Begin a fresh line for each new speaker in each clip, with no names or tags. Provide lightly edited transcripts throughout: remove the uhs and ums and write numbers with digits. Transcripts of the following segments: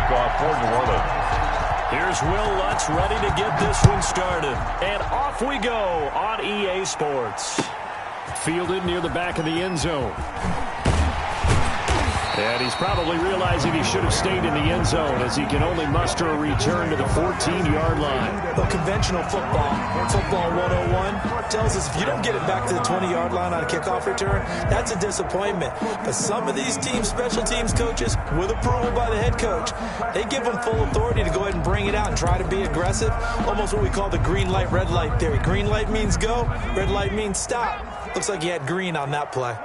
kickoff for New Orleans.
Here's Will Lutz ready to get this one started. And off we go on EA Sports. Fielded near the back of the end zone. And he's probably realizing he should have stayed in the end zone as he can only muster a return to the 14-yard line.
Well, conventional football 101, tells us if you don't get it back to the 20-yard line on a kickoff return, that's a disappointment. But some of these teams, special teams coaches, with approval by the head coach, they give them full authority to go ahead and bring it out and try to be aggressive. Almost what we call the green light, red light theory. Green light means go, red light means stop. Looks like he had green on that play.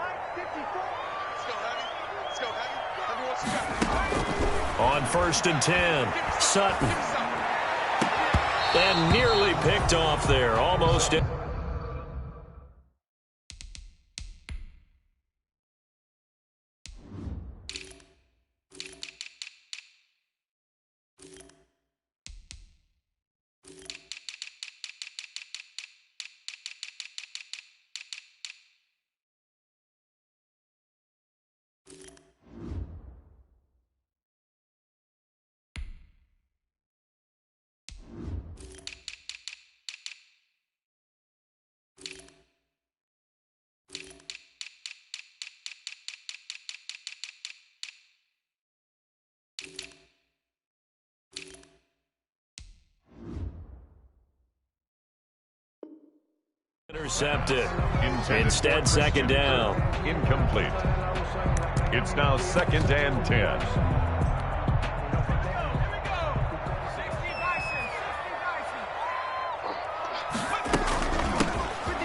On 1st and 10, Sutton. And nearly picked off there, almost. Intercepted. Instead, second down.
Incomplete. It's now 2nd and 10.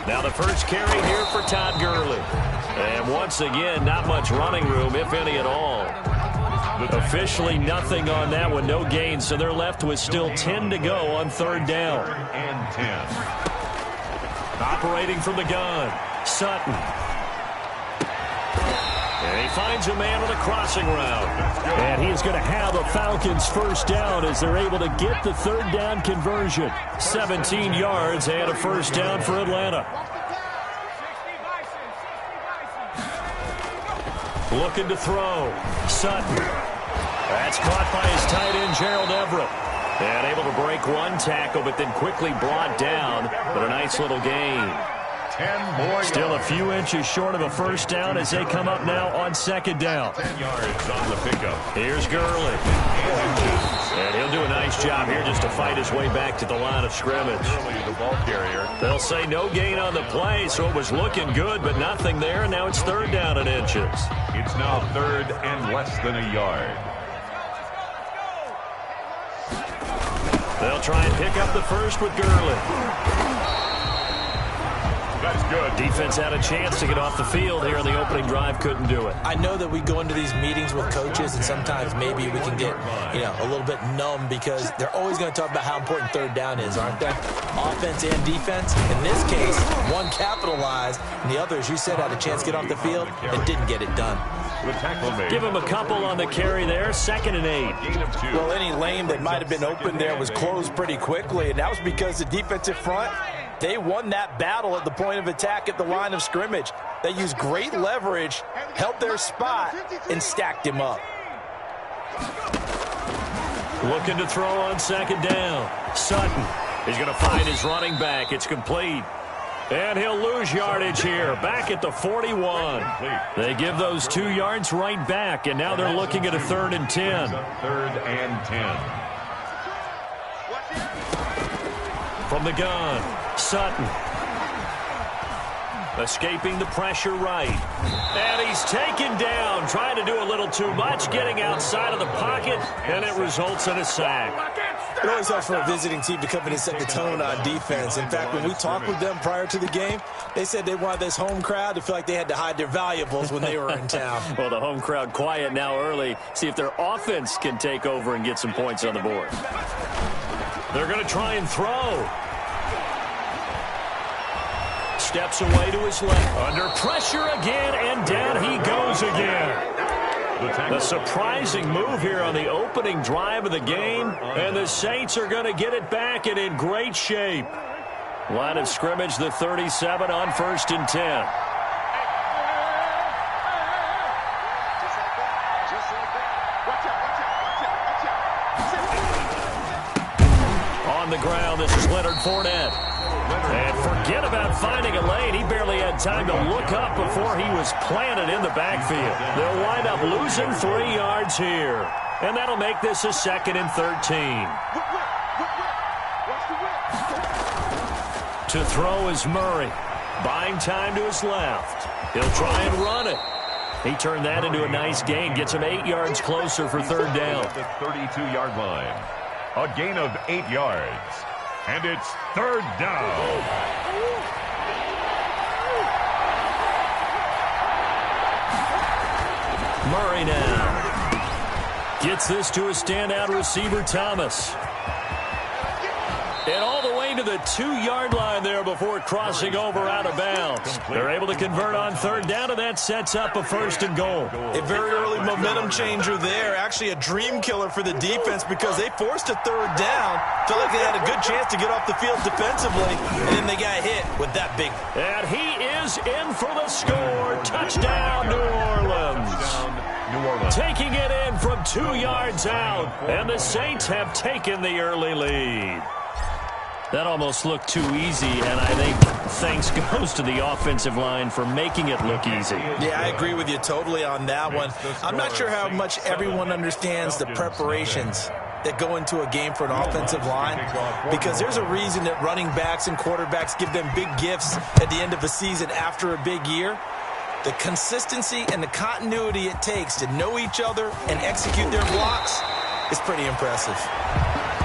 Now the first carry here for Todd Gurley. And once again, not much running room, if any at all. Officially nothing on that one, no gain, so they're left with still 10 to go on 3rd down.
3rd and 10.
Operating from the gun, Sutton. And he finds a man on a crossing route. And he's going to have a Falcons first down as they're able to get the 3rd down conversion. 17 yards and a first down for Atlanta. Looking to throw, Sutton. That's caught by his tight end, Gerald Everett. And able to break one tackle, but then quickly brought down. But a nice little gain.
10 more
Still a few inches short of a first down as they come up now on 2nd down.
10 yards on the pickup.
Here's Gurley. And he'll do a nice job here just to fight his way back to the line of scrimmage.
Gurley, the ball carrier.
They'll say no gain on the play, so it was looking good, but nothing there. And now it's 3rd down in inches.
It's now 3rd and less than a yard.
They'll try and pick up the first with Gurley.
That's good.
Defense had a chance to get off the field here on the opening drive, couldn't do it.
I know that we go into these meetings with coaches, and sometimes maybe we can get, a little bit numb because they're always going to talk about how important 3rd down is, aren't they? Offense and defense. In this case, one capitalized, and the other, as you said, had a chance to get off the field and didn't get it done.
The tackle made.
Give him a couple on the carry there. 2nd and 8.
Gain of 2.
Well, any lane that might have been open there was closed pretty quickly, and that was because the defensive front, they won that battle at the point of attack at the line of scrimmage. They used great leverage, held their spot, and stacked him up.
Looking to throw on 2nd down. Sutton. He's going to find his running back. It's complete. And he'll lose yardage here, back at the 41. They give those 2 yards right back, and now they're looking at a 3rd and 10.
3rd and 10.
From the gun, Sutton. Escaping the pressure right. And he's taken down, trying to do a little too much, getting outside of the pocket, and it results in a sack.
It always helps for a visiting team to come in and set the tone on defense. In fact, when we talked with them prior to the game, they said they wanted this home crowd to feel like they had to hide their valuables when they were in town.
Well, the home crowd quiet now early. See if their offense can take over and get some points on the board. They're going to try and throw. Steps away to his left. Under pressure again, and down he goes again. A surprising move here on the opening drive of the game, and the Saints are going to get it back and in great shape. Line of scrimmage, the 37 on 1st and 10. on the ground. This is Leonard Fournette. And forget about finding a lane. He barely had time to look up before he was planted in the backfield. They'll wind up losing 3 yards here. And that'll make this a 2nd and 13. To throw is Murray. Buying time to his left. He'll try and run it. He turned that into a nice gain. Gets him 8 yards closer for 3rd down.
The 32-yard line. A gain of 8 yards. And it's 3rd down.
Murray now. Gets this to a standout receiver, Thomas. And all the way to the 2-yard line there before crossing over out of bounds. They're able to convert on 3rd down, and that sets up a 1st and goal.
A very early momentum changer there. Actually a dream killer for the defense because they forced a 3rd down. Felt like they had a good chance to get off the field defensively, and then they got hit with that big.
And he is in for the score. Touchdown, New Orleans. Taking it in from 2 yards out, and the Saints have taken the early lead. That almost looked too easy, and I think thanks goes to the offensive line for making it look easy.
Yeah, I agree with you totally on that one. I'm not sure how much everyone understands the preparations that go into a game for an offensive line, because there's a reason that running backs and quarterbacks give them big gifts at the end of a season after a big year. The consistency and the continuity it takes to know each other and execute their blocks is pretty impressive.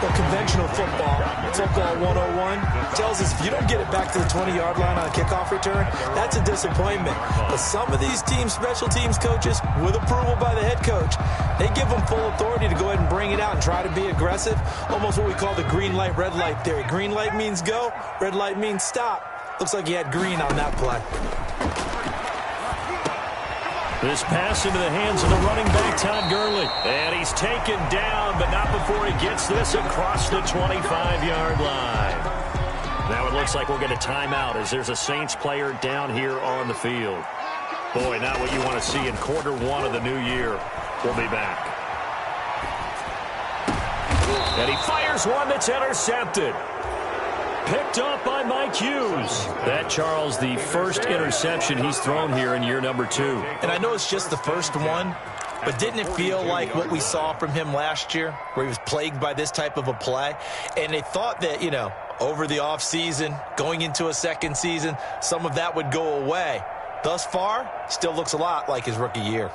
Well, conventional football 101, tells us if you don't get it back to the 20-yard line on a kickoff return, that's a disappointment. But some of these teams, special teams coaches, with approval by the head coach, they give them full authority to go ahead and bring it out and try to be aggressive, almost what we call the green light, red light theory. Green light means go, red light means stop. Looks like he had green on that play.
This pass into the hands of the running back, Todd Gurley. And he's taken down, but not before he gets this across the 25-yard line. Now it looks like we'll get a timeout as there's a Saints player down here on the field. Boy, not what you want to see in Q1 of the new year. We'll be back. And he fires one that's intercepted. Picked up by Mike Hughes. That, Charles, the first interception he's thrown here in year number 2.
And I know it's just the first one, but didn't it feel like what we saw from him last year, where he was plagued by this type of a play? And they thought that, you know, over the offseason, going into a second season, some of that would go away. Thus far, still looks a lot like his rookie year.